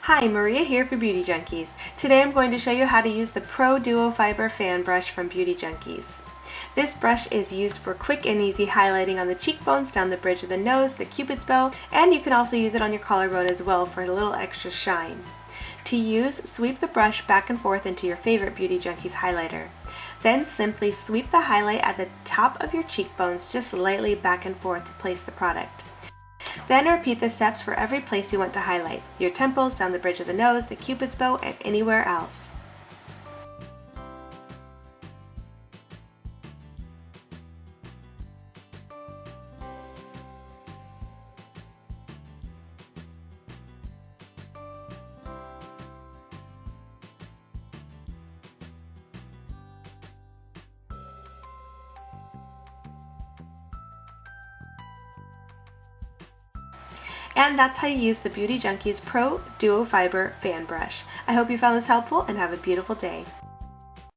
Hi, Maria here for Beauty Junkies. Today I'm going to show you how to use the Pro Duo Fiber Fan Brush from Beauty Junkies. This brush is used for quick and easy highlighting on the cheekbones, down the bridge of the nose, the cupid's bow, and you can also use it on your collarbone as well for a little extra shine. To use, sweep the brush back and forth into your favorite Beauty Junkies highlighter. Then simply sweep the highlight at the top of your cheekbones just lightly back and forth to place the product. Then repeat the steps for every place you want to highlight, your temples, down the bridge of the nose, the cupid's bow, and anywhere else. And that's how you use the Beauty Junkies Pro Duo Fiber Fan Brush. I hope you found this helpful and have a beautiful day.